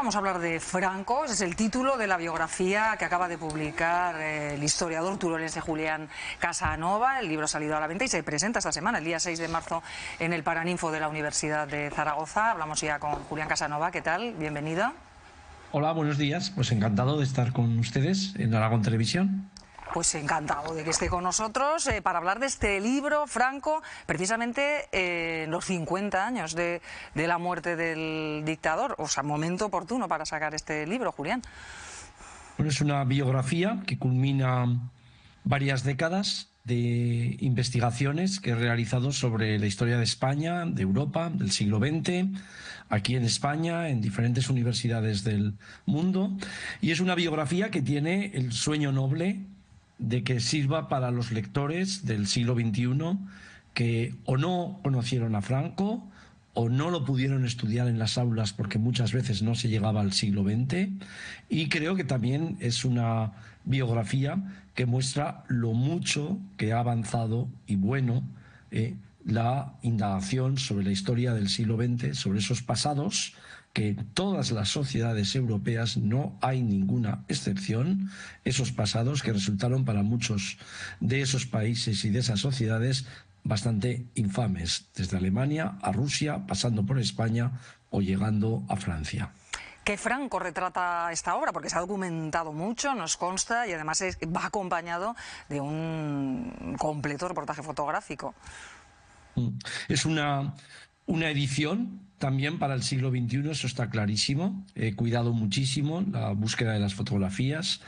vamos a hablar de Franco. Ese es el título de la biografía que acaba de publicar el historiador turolense Julián Casanova. El libro ha salido a la venta y se presenta esta semana, el día 6 de marzo, en el Paraninfo de la Universidad de Zaragoza. Hablamos ya con Julián Casanova. ¿Qué tal? Bienvenido. Hola, buenos días. Pues encantado de estar con ustedes en Aragón Televisión. Pues encantado de que esté con nosotros para hablar de este libro, Franco, precisamente los 50 años de la muerte del dictador. O sea, momento oportuno para sacar este libro, Julián. Bueno, es una biografía que culmina varias décadas de investigaciones que he realizado sobre la historia de España, de Europa, del siglo XX, aquí en España, en diferentes universidades del mundo. Y es una biografía que tiene el sueño noble de que sirva para los lectores del siglo XXI que o no conocieron a Franco o no lo pudieron estudiar en las aulas porque muchas veces no se llegaba al siglo XX. Y creo que también es una biografía que muestra lo mucho que ha avanzado y bueno la indagación sobre la historia del siglo XX, sobre esos pasados que en todas las sociedades europeas, no hay ninguna excepción, esos pasados que resultaron para muchos de esos países y de esas sociedades bastante infames, desde Alemania a Rusia, pasando por España o llegando a Francia. ¿Qué Franco retrata esta obra? Porque se ha documentado mucho, nos consta, y además va acompañado de un completo reportaje fotográfico. Es una edición también para el siglo XXI, eso está clarísimo. He cuidado muchísimo la búsqueda de las fotografías.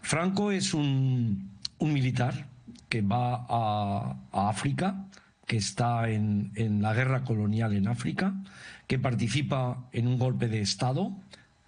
Franco es un militar que va a África, que está en la guerra colonial en África, que participa en un golpe de Estado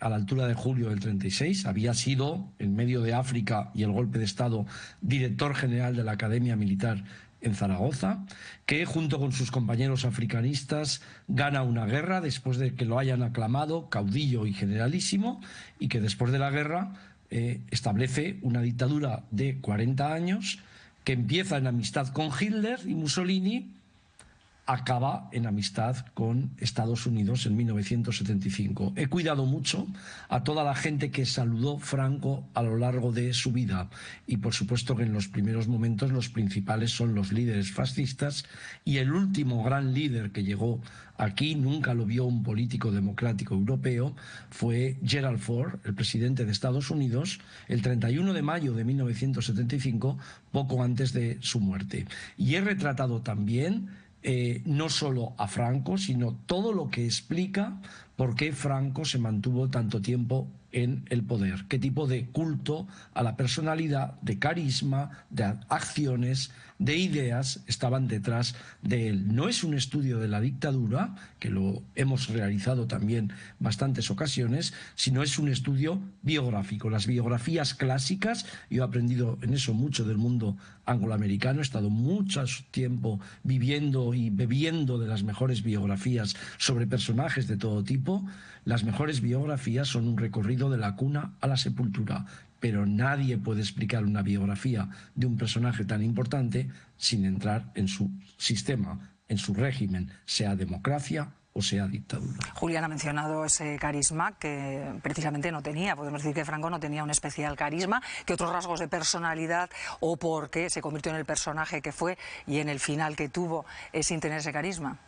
a la altura de julio del 36. Había sido, en medio de África y el golpe de Estado, director general de la Academia Militar en Zaragoza, que junto con sus compañeros africanistas gana una guerra después de que lo hayan aclamado caudillo y generalísimo, y que después de la guerra establece una dictadura de 40 años que empieza en amistad con Hitler y Mussolini, acaba en amistad con Estados Unidos en 1975. He cuidado mucho a toda la gente que saludó Franco a lo largo de su vida, y por supuesto que en los primeros momentos los principales son los líderes fascistas, y el último gran líder que llegó aquí, nunca lo vio un político democrático europeo, fue Gerald Ford, el presidente de Estados Unidos, el 31 de mayo de 1975, poco antes de su muerte. Y he retratado también no solo a Franco, sino todo lo que explica por qué Franco se mantuvo tanto tiempo en el poder, qué tipo de culto a la personalidad, de carisma, de acciones, de ideas estaban detrás de él. No es un estudio de la dictadura, que lo hemos realizado también bastantes ocasiones, sino es un estudio biográfico. Las biografías clásicas, yo he aprendido en eso mucho del mundo angloamericano, he estado mucho tiempo viviendo y bebiendo de las mejores biografías sobre personajes de todo tipo. Las mejores biografías son un recorrido de la cuna a la sepultura, pero nadie puede explicar una biografía de un personaje tan importante sin entrar en su sistema, en su régimen, sea democracia o sea dictadura. Julián ha mencionado ese carisma que precisamente no tenía. Podemos decir que Franco no tenía un especial carisma, que otros rasgos de personalidad o porque se convirtió en el personaje que fue y en el final que tuvo sin tener ese carisma.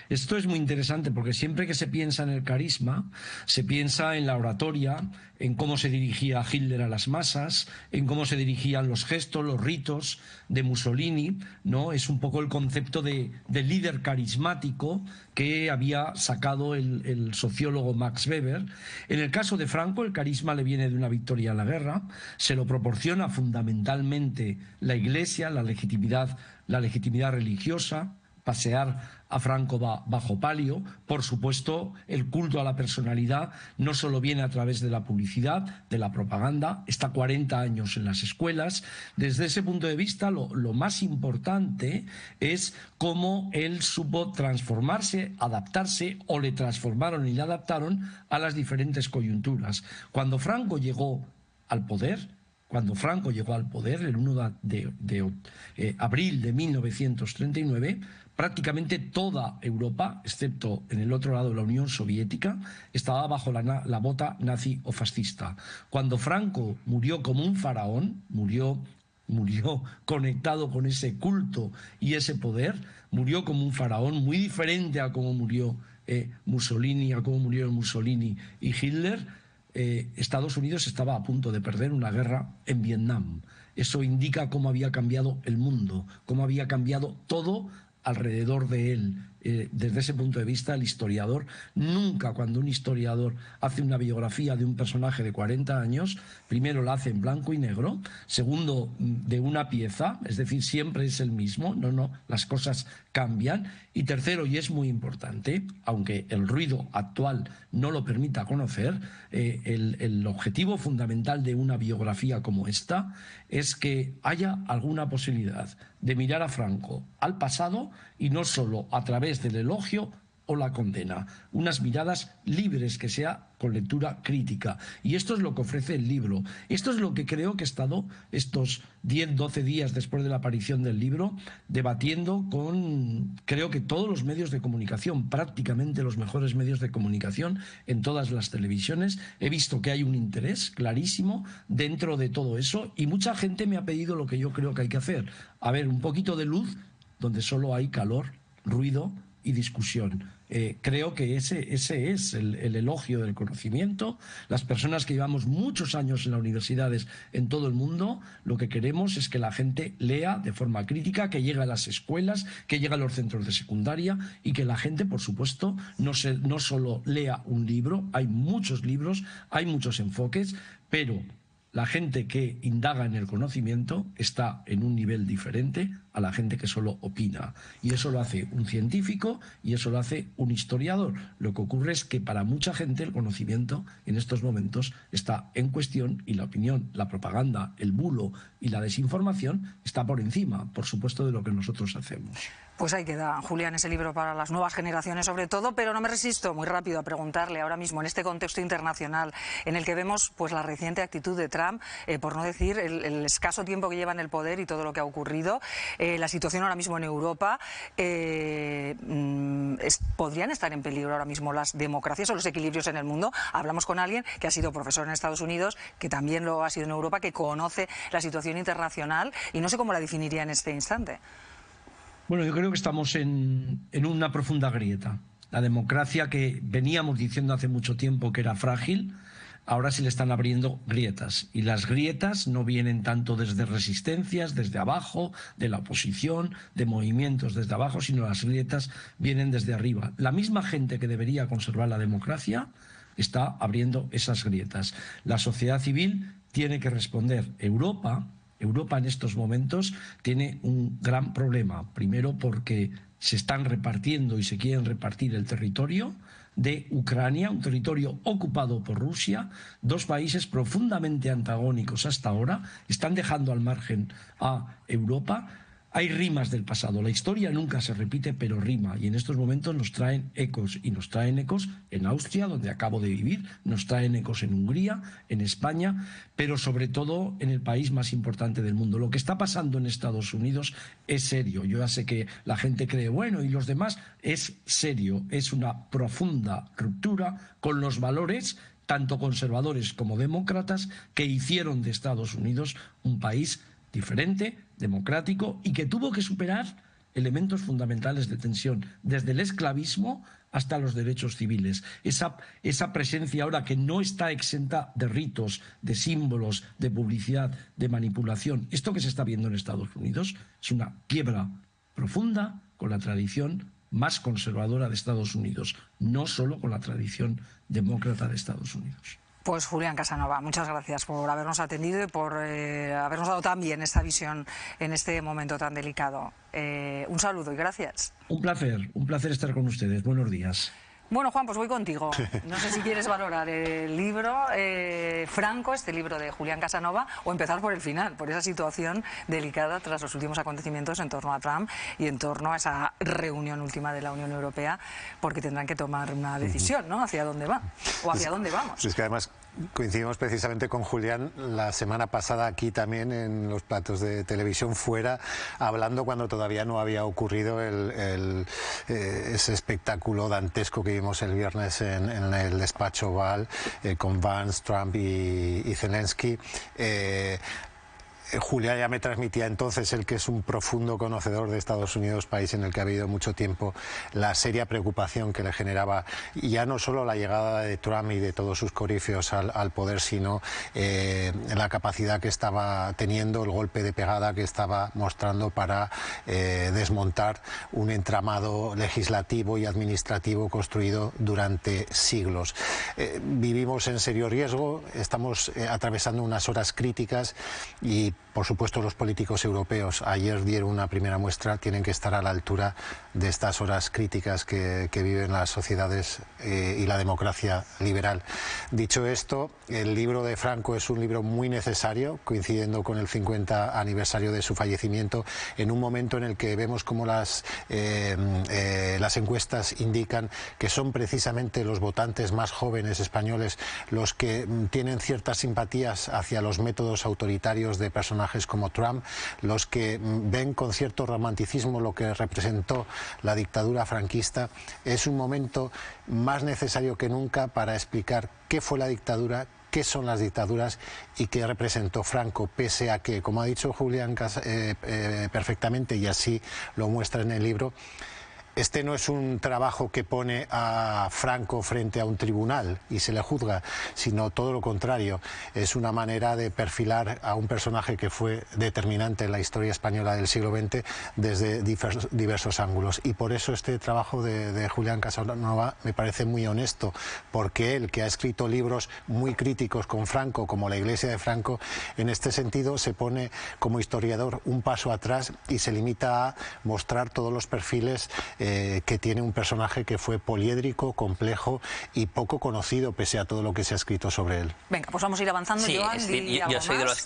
Esto es muy interesante porque siempre que se piensa en el carisma, se piensa en la oratoria, en cómo se dirigía Hitler a las masas, en cómo se dirigían los gestos, los ritos de Mussolini, ¿no? Es un poco el concepto de líder carismático que había sacado el sociólogo Max Weber. En el caso de Franco, el carisma le viene de una victoria en la guerra, se lo proporciona fundamentalmente la Iglesia, la legitimidad religiosa. Pasear a Franco bajo palio. Por supuesto, el culto a la personalidad no solo viene a través de la publicidad, de la propaganda, está 40 años en las escuelas. Desde ese punto de vista, lo más importante es cómo él supo transformarse, adaptarse, o le transformaron y le adaptaron a las diferentes coyunturas. Cuando Franco llegó al poder, el 1 de abril de 1939, prácticamente toda Europa, excepto en el otro lado la Unión Soviética, estaba bajo la bota nazi o fascista. Cuando Franco murió como un faraón, murió conectado con ese culto y ese poder, murió como un faraón, muy diferente a cómo murió Mussolini, a cómo murieron Mussolini y Hitler. Estados Unidos estaba a punto de perder una guerra en Vietnam. Eso indica cómo había cambiado el mundo, cómo había cambiado todo alrededor de él. Desde ese punto de vista, el historiador nunca, cuando un historiador hace una biografía de un personaje de 40 años, primero la hace en blanco y negro, segundo de una pieza, es decir, siempre es el mismo, no, las cosas cambian, y tercero, y es muy importante, aunque el ruido actual no lo permita conocer, el objetivo fundamental de una biografía como esta es que haya alguna posibilidad de mirar a Franco al pasado y no solo a través del elogio o la condena, unas miradas libres que sea con lectura crítica. Y esto es lo que ofrece el libro. Esto es lo que creo que he estado estos 10, 12 días después de la aparición del libro debatiendo con, creo que todos los medios de comunicación, prácticamente los mejores medios de comunicación en todas las televisiones. He visto que hay un interés clarísimo dentro de todo eso y mucha gente me ha pedido lo que yo creo que hay que hacer. A ver, un poquito de luz donde solo hay calor, ruido y discusión. Creo que ese es el elogio del conocimiento. Las personas que llevamos muchos años en las universidades en todo el mundo, lo que queremos es que la gente lea de forma crítica, que llegue a las escuelas, que llegue a los centros de secundaria y que la gente, por supuesto, no solo lea un libro, hay muchos libros, hay muchos enfoques, pero la gente que indaga en el conocimiento está en un nivel diferente a la gente que solo opina. Y eso lo hace un científico y eso lo hace un historiador. Lo que ocurre es que para mucha gente el conocimiento en estos momentos está en cuestión y la opinión, la propaganda, el bulo y la desinformación está por encima, por supuesto, de lo que nosotros hacemos. Pues ahí queda, Julián, ese libro para las nuevas generaciones sobre todo, pero no me resisto muy rápido a preguntarle ahora mismo en este contexto internacional en el que vemos pues la reciente actitud de Trump, por no decir el escaso tiempo que lleva en el poder y todo lo que ha ocurrido, la situación ahora mismo en Europa, ¿podrían estar en peligro ahora mismo las democracias o los equilibrios en el mundo? Hablamos con alguien que ha sido profesor en Estados Unidos, que también lo ha sido en Europa, que conoce la situación internacional y no sé cómo la definiría en este instante. Bueno, yo creo que estamos en una profunda grieta. La democracia que veníamos diciendo hace mucho tiempo que era frágil, ahora se le están abriendo grietas. Y las grietas no vienen tanto desde resistencias, desde abajo, de la oposición, de movimientos desde abajo, sino las grietas vienen desde arriba. La misma gente que debería conservar la democracia está abriendo esas grietas. La sociedad civil tiene que responder. Europa en estos momentos tiene un gran problema. Primero porque se están repartiendo y se quieren repartir el territorio de Ucrania, un territorio ocupado por Rusia. Dos países profundamente antagónicos hasta ahora están dejando al margen a Europa. Hay rimas del pasado. La historia nunca se repite, pero rima. Y en estos momentos nos traen ecos. Y nos traen ecos en Austria, donde acabo de vivir. Nos traen ecos en Hungría, en España, pero sobre todo en el país más importante del mundo. Lo que está pasando en Estados Unidos es serio. Yo ya sé que la gente cree, bueno, y los demás, es serio. Es una profunda ruptura con los valores tanto conservadores como demócratas que hicieron de Estados Unidos un país diferente, democrático y que tuvo que superar elementos fundamentales de tensión, desde el esclavismo hasta los derechos civiles. Esa presencia ahora que no está exenta de ritos, de símbolos, de publicidad, de manipulación. Esto que se está viendo en Estados Unidos es una quiebra profunda con la tradición más conservadora de Estados Unidos, no solo con la tradición demócrata de Estados Unidos. Pues Julián Casanova, muchas gracias por habernos atendido y por habernos dado también esta visión en este momento tan delicado. Un saludo y gracias. Un placer estar con ustedes. Buenos días. Bueno, Juan, pues voy contigo. No sé si quieres valorar el libro Franco, este libro de Julián Casanova, o empezar por el final, por esa situación delicada tras los últimos acontecimientos en torno a Trump y en torno a esa reunión última de la Unión Europea, porque tendrán que tomar una decisión, ¿no? ¿Hacia dónde va? ¿O hacia dónde vamos? Es que además coincidimos precisamente con Julián la semana pasada aquí también en los platos de televisión fuera, hablando cuando todavía no había ocurrido ese espectáculo dantesco que vimos el viernes en el despacho Oval con Vance, Trump y Zelensky. Julián ya me transmitía entonces, él que es un profundo conocedor de Estados Unidos, país en el que ha vivido mucho tiempo, la seria preocupación que le generaba ya no solo la llegada de Trump y de todos sus corifeos al poder, sino la capacidad que estaba teniendo, el golpe de pegada que estaba mostrando para desmontar un entramado legislativo y administrativo construido durante siglos. Vivimos en serio riesgo, estamos atravesando unas horas críticas y por supuesto los políticos europeos, ayer dieron una primera muestra, tienen que estar a la altura de estas horas críticas que viven las sociedades y la democracia liberal. Dicho esto, el libro de Franco es un libro muy necesario, coincidiendo con el 50 aniversario de su fallecimiento, en un momento en el que vemos como las encuestas indican que son precisamente los votantes más jóvenes españoles los que tienen ciertas simpatías hacia los métodos autoritarios de personajes como Trump, los que ven con cierto romanticismo lo que representó la dictadura franquista. Es un momento más necesario que nunca para explicar qué fue la dictadura, qué son las dictaduras y qué representó Franco, pese a que, como ha dicho Julián perfectamente, y así lo muestra en el libro, este no es un trabajo que pone a Franco frente a un tribunal y se le juzga, sino todo lo contrario. Es una manera de perfilar a un personaje que fue determinante en la historia española del siglo XX desde diversos ángulos. Y por eso este trabajo de Julián Casanova me parece muy honesto, porque él, que ha escrito libros muy críticos con Franco, como La Iglesia de Franco, en este sentido se pone como historiador un paso atrás y se limita a mostrar todos los perfiles que tiene un personaje que fue poliédrico, complejo y poco conocido pese a todo lo que se ha escrito sobre él. Venga, pues vamos a ir avanzando. Sí, Joan, yo soy de los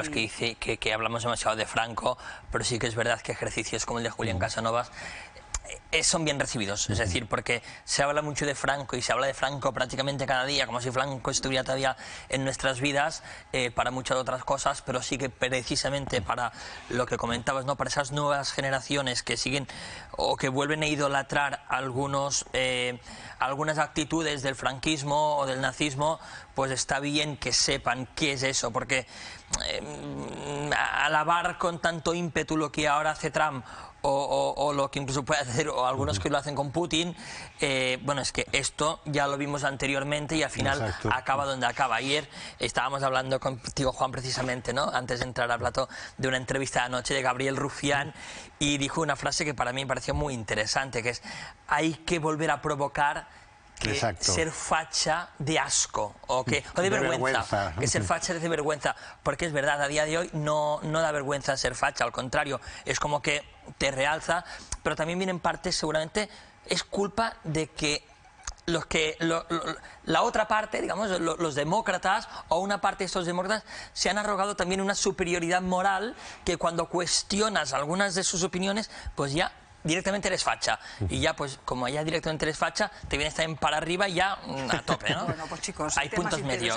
que dice que hablamos demasiado de Franco, pero sí que es verdad que ejercicios como el de Julián Casanovas son bien recibidos, es decir, porque se habla mucho de Franco y se habla de Franco prácticamente cada día, como si Franco estuviera todavía en nuestras vidas para muchas otras cosas, pero sí que precisamente para lo que comentabas, ¿no? Para esas nuevas generaciones que siguen o que vuelven a idolatrar algunas actitudes del franquismo o del nazismo, pues está bien que sepan qué es eso, porque alabar con tanto ímpetu lo que ahora hace Trump o lo que incluso puede hacer, o algunos que lo hacen con Putin, bueno, es que esto ya lo vimos anteriormente y al final Exacto. acaba donde acaba. Ayer estábamos hablando contigo, Juan, precisamente, ¿no? Antes de entrar al plato, de una entrevista de anoche de Gabriel Rufián, y dijo una frase que para mí me pareció muy interesante, que es: hay que volver a provocar que Exacto. ser facha de asco o de vergüenza, que ser facha de vergüenza, porque es verdad, a día de hoy no da vergüenza ser facha, al contrario, es como que te realza, pero también viene en parte, seguramente, es culpa de que la otra parte, digamos, los demócratas o una parte de estos demócratas se han arrogado también una superioridad moral que cuando cuestionas algunas de sus opiniones, pues ya directamente eres facha. Y ya, pues, como ya directamente eres facha, te vienes también para arriba y ya a tope, ¿no? Bueno, pues chicos, hay puntos medios.